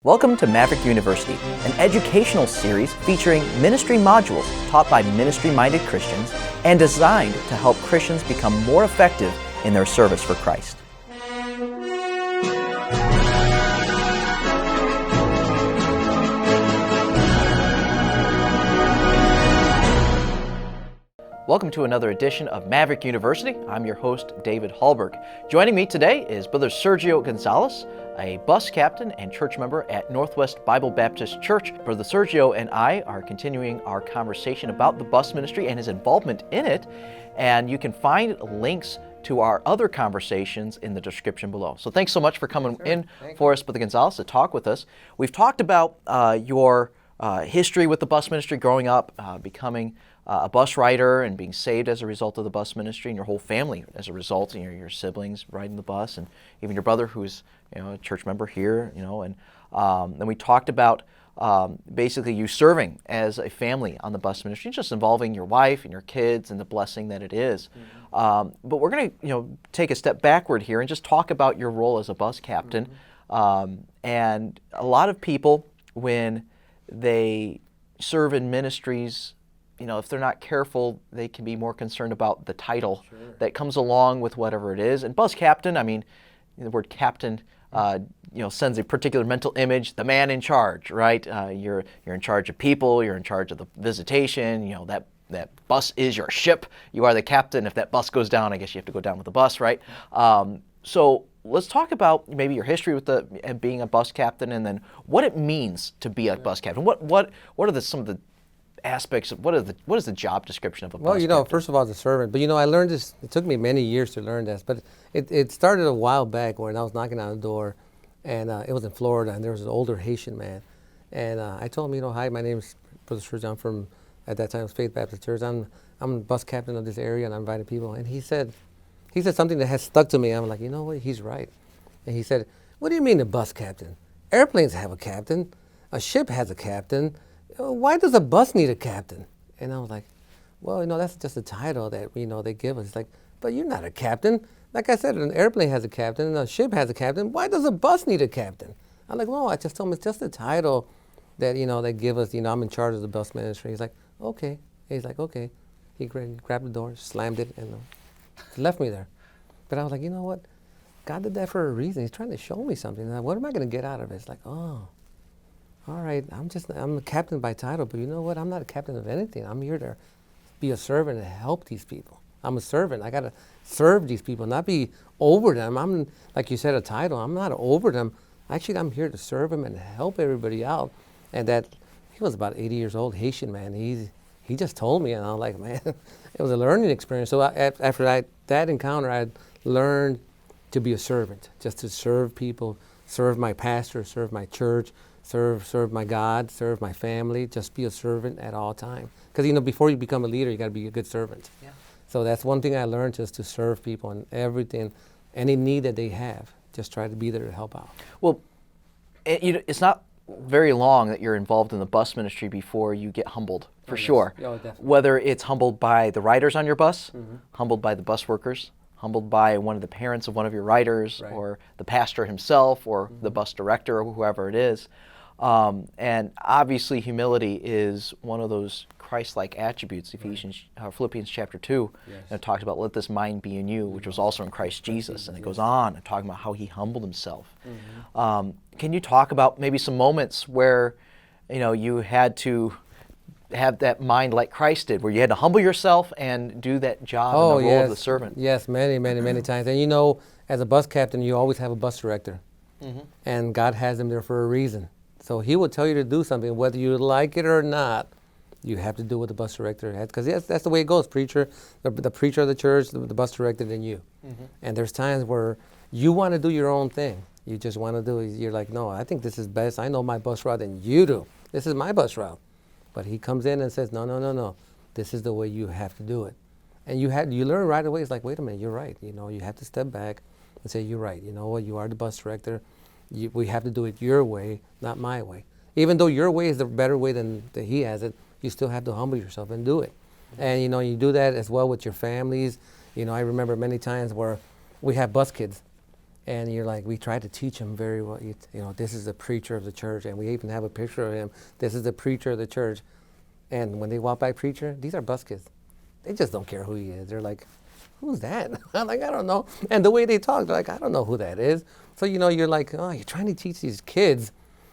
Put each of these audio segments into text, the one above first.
Welcome to Maverick University, an educational series featuring ministry modules taught by ministry-minded Christians and designed to help Christians become more effective in their service for Christ. Welcome to another edition of Maverick University. I'm your host, David Hallberg. Joining me today is Brother Sergio Gonzalez, a bus captain and church member at Northwest Bible Baptist Church. Brother Sergio and I are continuing our conversation about the bus ministry and his involvement in it, and you can find links to our other conversations in the description below. So thanks so much for coming in for us, Brother Gonzalez, to talk with us. We've talked about your history with the bus ministry, growing up, becoming a bus rider and being saved as a result of the bus ministry, and your whole family as a result, and your siblings riding the bus, and even your brother who's a church member here, and then we talked about basically you serving as a family on the bus ministry, just involving your wife and your kids and the blessing that it is. But we're going to take a step backward here and just talk about your role as a bus captain. And a lot of people, when they serve in ministries, if they're not careful, they can be more concerned about the title that comes along with whatever it is. And bus captain, the word captain, sends a particular mental image, the man in charge, right? You're in charge of people, you're in charge of the visitation, that bus is your ship, you are the captain. If that bus goes down, I guess you have to go down with the bus, right? So let's talk about maybe your history with being a bus captain, and then what it means to be a bus captain. What are some of the aspects of what is the job description of a bus captain? First of all, as a servant, but I learned this. It took me many years to learn this, but it started a while back when I was knocking on the door, and it was in Florida, and there was an older Haitian man, and I told him, hi, my name is Brother Sergio. I'm from, at that time, it was Faith Baptist Church. I'm the bus captain of this area, and I invited people. And he said something that has stuck to me. I'm like, what? He's right. And he said, what do you mean a bus captain? Airplanes have a captain. A ship has a captain. Why does a bus need a captain? And I was like, well, that's just a title that, they give us. It's like, but you're not a captain. Like I said, an airplane has a captain, a ship has a captain. Why does a bus need a captain? I'm like, no, I just told him it's just a title that, they give us. I'm in charge of the bus ministry. He's like, okay. He's like, okay. He grabbed the door, slammed it, and left me there. But I was like, you know what? God did that for a reason. He's trying to show me something. Like, what am I going to get out of it? It's like, oh. All right, I'm a captain by title, but you know what? I'm not a captain of anything. I'm here to be a servant and help these people. I'm a servant. I got to serve these people, not be over them. I'm, like you said, a title. I'm not over them. Actually, I'm here to serve them and help everybody out. And that, he was about 80 years old, Haitian man. He just told me, and I was like, man, it was a learning experience. So after that encounter, I learned to be a servant, just to serve people, serve my pastor, serve my church, serve my God, serve my family, just be a servant at all times. Because, before you become a leader, you got to be a good servant. Yeah. So that's one thing I learned, just to serve people and everything, any need that they have, just try to be there to help out. Well, it's not very long that you're involved in the bus ministry before you get humbled, for sure. Oh, definitely. Whether it's humbled by the riders on your bus, humbled by the bus workers, humbled by one of the parents of one of your riders, right, or the pastor himself, or the bus director, or whoever it is. And obviously humility is one of those Christ-like attributes. Philippians chapter 2 talks about, let this mind be in you, which was also in Christ Jesus. And it goes on and talking about how he humbled himself. Can you talk about maybe some moments where, you had to have that mind like Christ did, where you had to humble yourself and do that job in the role of the servant? Yes, many, many, many times. And as a bus captain, you always have a bus director. And God has them there for a reason. So he will tell you to do something, whether you like it or not. You have to do what the bus director has, because that's the way it goes. The preacher of the church, the bus director, then you. And there's times where you want to do your own thing. You just want to do it. You're like, no, I think this is best. I know my bus route than you do. This is my bus route. But he comes in and says, no. This is the way you have to do it. And you learn right away. It's like, wait a minute, you're right. You have to step back and say, you're right. You know what? You are the bus director. We have to do it your way, not my way. Even though your way is the better way than he has it, you still have to humble yourself and do it. And you do that as well with your families. I remember many times where we have bus kids, And you're like, we try to teach them very well. You know, this is the preacher of the church, and we even have a picture of him. This is the preacher of the church. And when they walk by preacher, these are bus kids. They just don't care who he is. They're like, who's that? I'm like, I don't know. And the way they talk, they're like, I don't know who that is. So, you know, you're like, oh, you're trying to teach these kids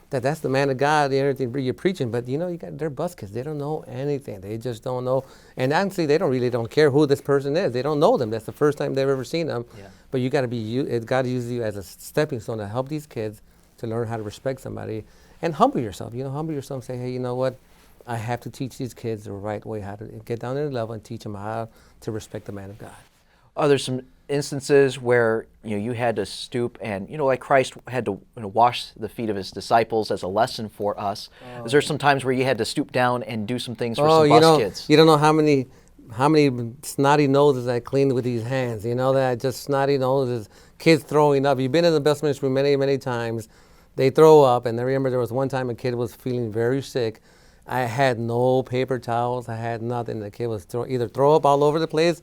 that's the man of God, everything you're preaching. But, you know, they're bus kids. They don't know anything. They just don't know. And honestly, they don't care who this person is. They don't know them. That's the first time they've ever seen them. Yeah. But you got to God uses you as a stepping stone to help these kids to learn how to respect somebody and humble yourself. You know, humble yourself and say, hey, you know what? I have to teach these kids the right way, how to get down to their level and teach them how to respect the man of God. Are there some instances where you had to stoop and like Christ had to wash the feet of his disciples as a lesson for us? Is there some times where you had to stoop down and do some things for some bus kids? You don't know how many snotty noses I cleaned with these hands. You know that just snotty noses, kids throwing up. You've been in the bus ministry many times. They throw up, and I remember there was one time a kid was feeling very sick. I had no paper towels. I had nothing. The kid was either throw up all over the place,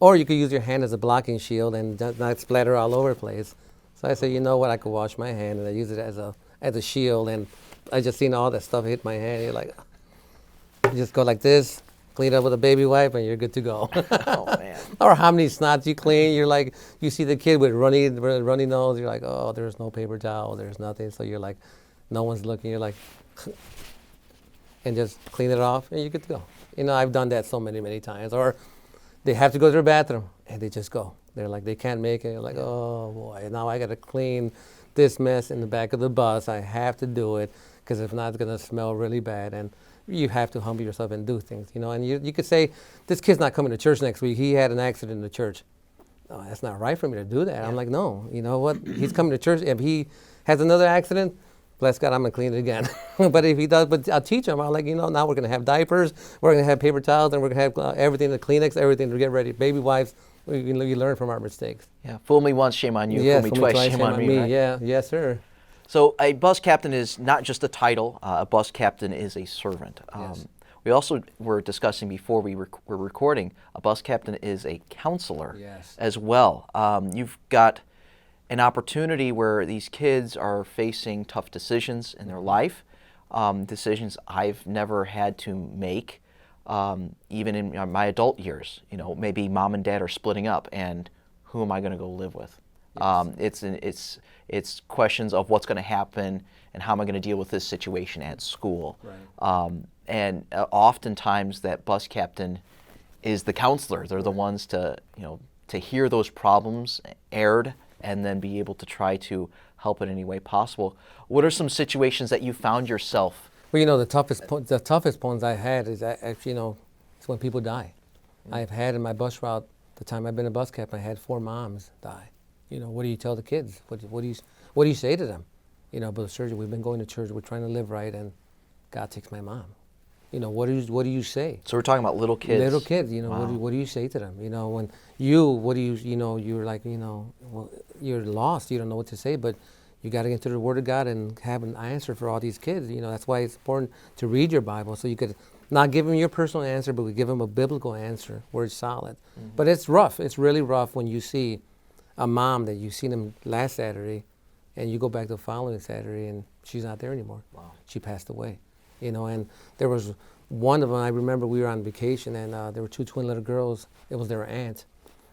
or you could use your hand as a blocking shield and not splatter all over the place. So I said, you know what? I could wash my hand, and I use it as a shield. And I just seen all that stuff hit my hand. You're like, you just go like this, clean up with a baby wipe, and you're good to go. Oh man! Or how many snots you clean? You're like, you see the kid with runny nose. You're like, oh, there's no paper towel. There's nothing. So you're like, no one's looking. You're like. And just clean it off, and you get to go. You know, I've done that so many times. Or they have to go to their bathroom, and they just go. They're like, they can't make it. You're like, oh boy, now I got to clean this mess in the back of the bus. I have to do it, because if not, it's going to smell really bad. And you have to humble yourself and do things, you know. And you could say, this kid's not coming to church next week. He had an accident in the church. Oh, that's not right for me to do that. Yeah. I'm like, no, you know what? He's coming to church. If he has another accident, bless God, I'm going to clean it again. But if he does, I'll teach him. I'm like, now we're going to have diapers, we're going to have paper towels, and we're going to have everything, the Kleenex, everything to get ready. Baby wipes, we learn from our mistakes. Yeah, fool me once, shame on you. Yeah, fool me twice, shame on me. Right? Yeah, yes, sir. So a bus captain is not just a title. A bus captain is a servant. Yes. We also were discussing before we were recording, a bus captain is a counselor as well. You've got an opportunity where these kids are facing tough decisions in their life, decisions I've never had to make, even in my adult years. Maybe mom and dad are splitting up, and who am I going to go live with? Yes. It's questions of what's going to happen and how am I going to deal with this situation at school. Right. And oftentimes that bus captain is the counselor. They're the ones to hear those problems aired, and then be able to try to help in any way possible. What are some situations that you found yourself? Well, the toughest points I had is actually, it's when people die. Mm-hmm. I've had in my bus route, the time I've been a bus captain, I had 4 moms die. What do you tell the kids? What do you say to them? Brother Sergio, we've been going to church, we're trying to live right, and God takes my mom. What do you say? So we're talking about little kids. Little kids, wow. What do you say to them? When you're like, well, you're lost, you don't know what to say, but you got to get into the Word of God and have an answer for all these kids. That's why it's important to read your Bible, so you could not give them your personal answer, but we give them a biblical answer where it's solid. Mm-hmm. But it's rough. It's really rough when you see a mom that you've seen them last Saturday, and you go back the following Saturday, and she's not there anymore. Wow. She passed away. And there was one of them, I remember we were on vacation, and there were 2 twin little girls. It was their aunt.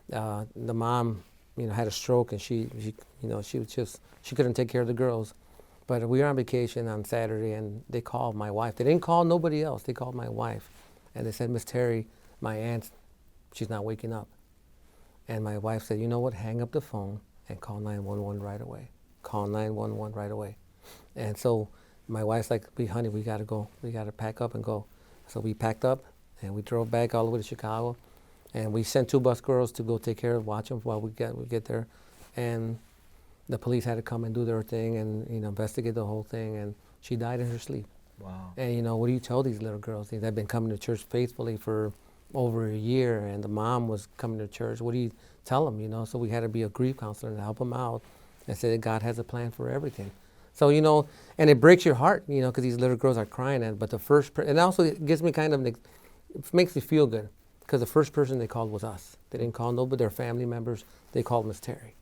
The mom, had a stroke, and she couldn't take care of the girls. But we were on vacation on Saturday, and they called my wife. They didn't call nobody else. They called my wife, and they said, Miss Terry, my aunt, she's not waking up. And my wife said, you know what, hang up the phone and call 911 right away. Call 911 right away. And so my wife's like, honey, we got to go. We got to pack up and go. So we packed up, and we drove back all the way to Chicago. And we sent 2 bus girls to go take care of, watch them while we get there. And the police had to come and do their thing and, investigate the whole thing. And she died in her sleep. Wow. And, what do you tell these little girls? They've been coming to church faithfully for over a year, and the mom was coming to church. What do you tell them, So we had to be a grief counselor to help them out and say that God has a plan for everything. So, and it breaks your heart, because these little girls are crying. But the first, and also it gives me it makes me feel good, because the first person they called was us. They didn't call nobody, their family members. They called Miss Terry.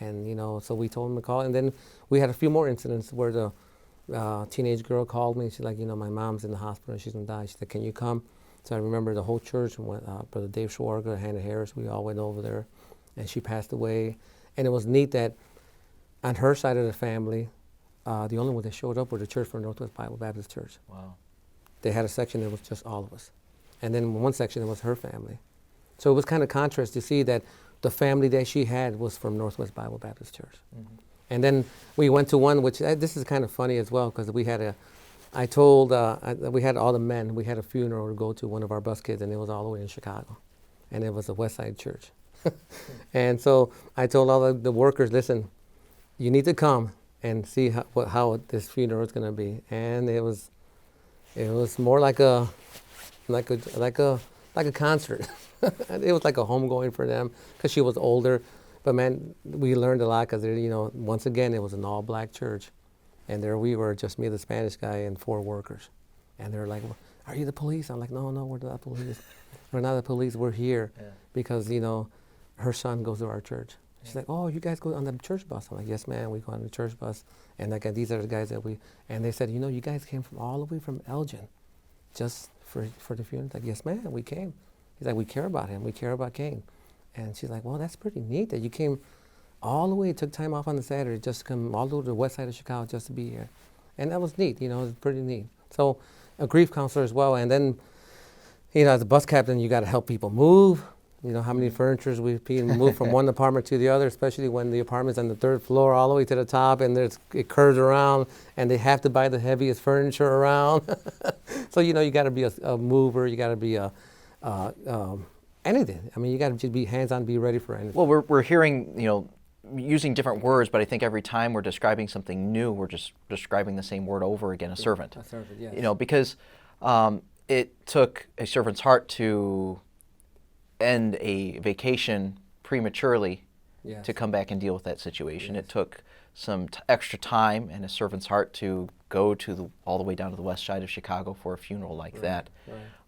And, so we told him to call. And then we had a few more incidents where the teenage girl called me. She's like, my mom's in the hospital and she's going to die. She said, can you come? So I remember the whole church, went, Brother Dave Schwarger, Hannah Harris, we all went over there. And she passed away. And it was neat that on her side of the family, the only one that showed up was the church from Northwest Bible Baptist Church. Wow. They had a section that was just all of us. And then one section that was her family. So it was kind of contrast to see that the family that she had was from Northwest Bible Baptist Church. Mm-hmm. And then we went to one, which this is kind of funny as well, because we had we had all the men, we had a funeral to go to, one of our bus kids, and it was all the way in Chicago. And it was a West Side church. And so I told all the workers, listen, you need to come and see how this funeral is going to be. And it was more like a concert. It was like a homegoing for them because she was older. But man, we learned a lot because, once again, it was an all-black church. And there we were, just me, the Spanish guy, and 4 workers. And they're like, well, are you the police? I'm like, no, we're not police. We're not the police. We're here because, her son goes to our church. She's like, oh, you guys go on the church bus? I'm like, yes, ma'am, we go on the church bus. And like, these are the guys and they said, you guys came from all the way from Elgin just for the funeral? Like, yes, ma'am, we came. He's like, we care about him. We care about Kane. And she's like, well, that's pretty neat that you came all the way, took time off on the Saturday just to come all the way to the west side of Chicago just to be here. And that was neat, it was pretty neat. So a grief counselor as well. And then, as a bus captain, you got to help people move. How many furnitures we've moved from one apartment to the other, especially when the apartment's on the 3rd floor all the way to the top and it curves around and they have to buy the heaviest furniture around. So, you got to be a mover, you got to be anything. I mean, you got to just be hands-on, be ready for anything. Well, we're hearing, using different words, but I think every time we're describing something new, we're just describing the same word over again, a servant. A servant, yes. Because it took a servant's heart to end a vacation prematurely to come back and deal with that situation. Yes. It took some extra time and a servant's heart to go to all the way down to the west side of Chicago for a funeral like that.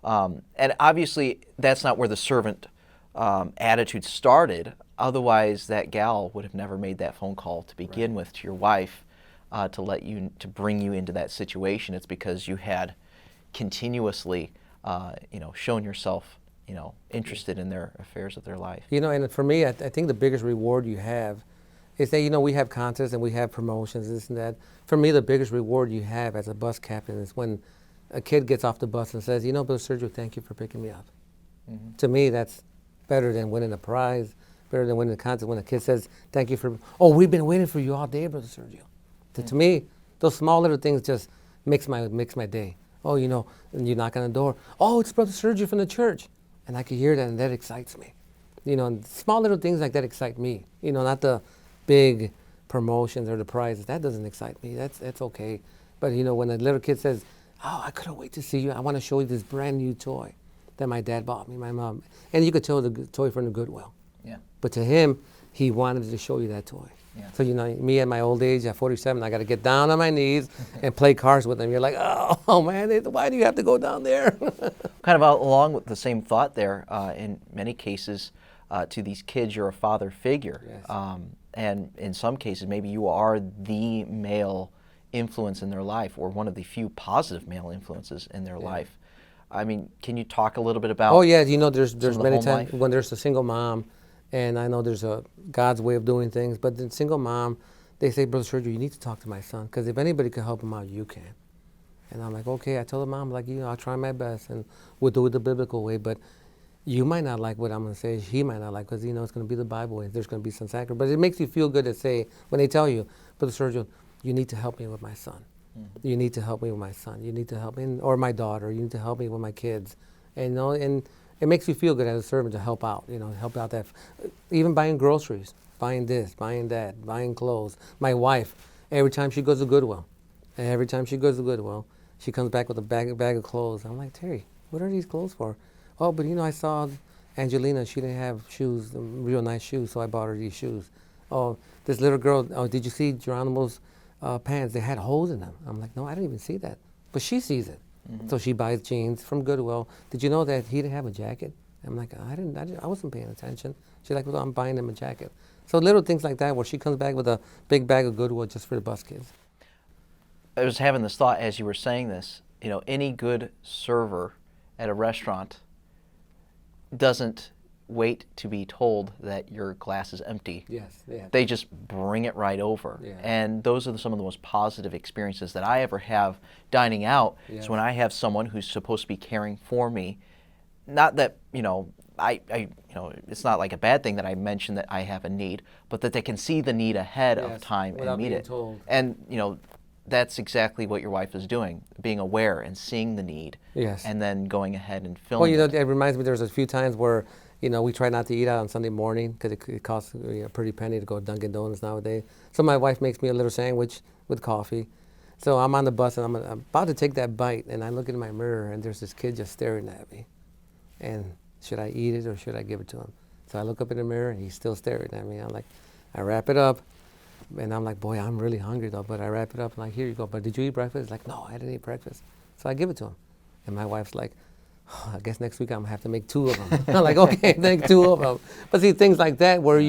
Right. And obviously, that's not where the servant attitude started. Otherwise, that gal would have never made that phone call to begin with to your wife to bring you into that situation. It's because you had continuously, shown yourself, interested in their affairs of their life. And for me, I think the biggest reward you have is that, we have contests and we have promotions, this and that. For me, the biggest reward you have as a bus captain is when a kid gets off the bus and says, Brother Sergio, thank you for picking me up. Mm-hmm. To me, that's better than winning a prize, better than winning a contest. When a kid says, thank you we've been waiting for you all day, Brother Sergio. To me, those small little things just makes my day. Oh, and you knock on the door. Oh, it's Brother Sergio from the church. And I can hear that, and that excites me. And small little things like that excite me. Not the big promotions or the prizes. That doesn't excite me. That's okay. But, when a little kid says, oh, I couldn't wait to see you. I want to show you this brand new toy that my dad bought me, my mom. And you could tell the toy from the Goodwill. Yeah. But to him, he wanted to show you that toy. Yeah. So, me at my old age, at 47, I got to get down on my knees and play cards with him. You're like, oh man, why do you have to go down there? Kind of along with the same thought there, in many cases, to these kids, you're a father figure. Yes. And in some cases, maybe you are the male influence in their life or one of the few positive male influences in their life. I mean, can you talk a little bit about there's many times when there's a single mom. And I know there's a God's way of doing things, but the single mom, they say, Brother Sergio, you need to talk to my son, because if anybody can help him out, you can. And I'm like, okay. I told the mom, I'll try my best, and we'll do it the biblical way, but you might not like what I'm going to say. He might not like, because, it's going to be the Bible way. There's going to be some sacrifice. But it makes you feel good to say, when they tell you, Brother Sergio, you need to help me with my son. Mm-hmm. You need to help me with my son. You need to help me, or my daughter. You need to help me with my kids. And, and it makes you feel good as a servant to help out, help out that. Even buying groceries, buying this, buying that, buying clothes. My wife, every time she goes to Goodwill, she comes back with a bag of clothes. I'm like, Terry, what are these clothes for? Oh, but I saw Angelina, she didn't have shoes, real nice shoes, so I bought her these shoes. Oh, this little girl, did you see Geronimo's pants? They had holes in them. I'm like, no, I didn't even see that. But she sees it. Mm-hmm. So she buys jeans from Goodwill. Did you know that he didn't have a jacket? I'm like, I wasn't paying attention. She's like, well, I'm buying him a jacket. So little things like that where she comes back with a big bag of Goodwill just for the bus kids. I was having this thought as you were saying this. Any good server at a restaurant doesn't wait to be told that your glass is empty. Yes, yeah. They just bring it right over. Yeah. And those are some of the most positive experiences that I ever have dining out. Yes. Is when I have someone who's supposed to be caring for me. Not that, it's not like a bad thing that I mention that I have a need, but that they can see the need ahead of time and meet it. Told. And, that's exactly what your wife is doing, being aware and seeing the need. Yes. And then going ahead and filming Well, it reminds me there's a few times where, we try not to eat out on Sunday morning because it costs a pretty penny to go to Dunkin' Donuts nowadays. So my wife makes me a little sandwich with coffee. So I'm on the bus and I'm about to take that bite, and I look in my mirror and there's this kid just staring at me. And should I eat it or should I give it to him? So I look up in the mirror and he's still staring at me. I wrap it up. And I'm like, boy, I'm really hungry though. But I wrap it up and here you go. But did you eat breakfast? He's like, no, I didn't eat breakfast. So I give it to him. And my wife's like, oh, I guess next week I'm gonna have to make 2 of them. I'm like, okay, make 2 of them. But see, things like that where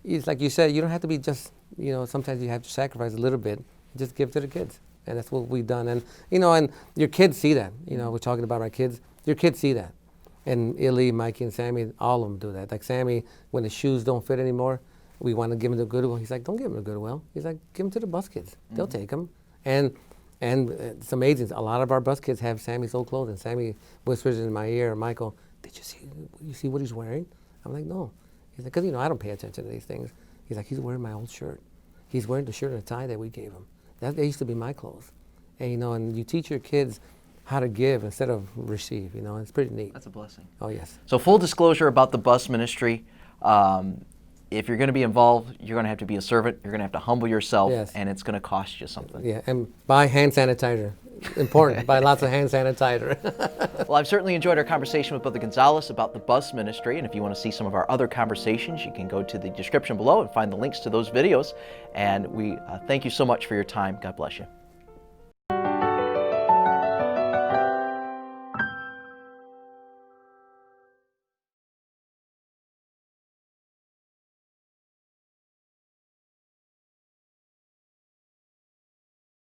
it's like you said, you don't have to be just, sometimes you have to sacrifice a little bit. Just give to the kids. And that's what we've done. And, and your kids see that. We're talking about our kids. Your kids see that. And Illy, Mikey, and Sammy, all of them do that. Like Sammy, when the shoes don't fit anymore, we want to give him the Goodwill. He's like, don't give him the Goodwill. He's like, give them to the bus kids. They'll take them. And it's amazing. A lot of our bus kids have Sammy's old clothing. Sammy whispers in my ear, Michael, did you see what he's wearing? I'm like, no. He's like, because, I don't pay attention to these things. He's like, he's wearing my old shirt. He's wearing the shirt and a tie that we gave him. That used to be my clothes. And, and you teach your kids how to give instead of receive, it's pretty neat. That's a blessing. Oh, yes. So full disclosure about the bus ministry. If you're going to be involved, you're going to have to be a servant. You're going to have to humble yourself, yes. And it's going to cost you something. Yeah, and buy hand sanitizer. Important. Buy lots of hand sanitizer. Well, I've certainly enjoyed our conversation with Brother Gonzalez about the bus ministry, and if you want to see some of our other conversations, you can go to the description below and find the links to those videos. And we thank you so much for your time. God bless you.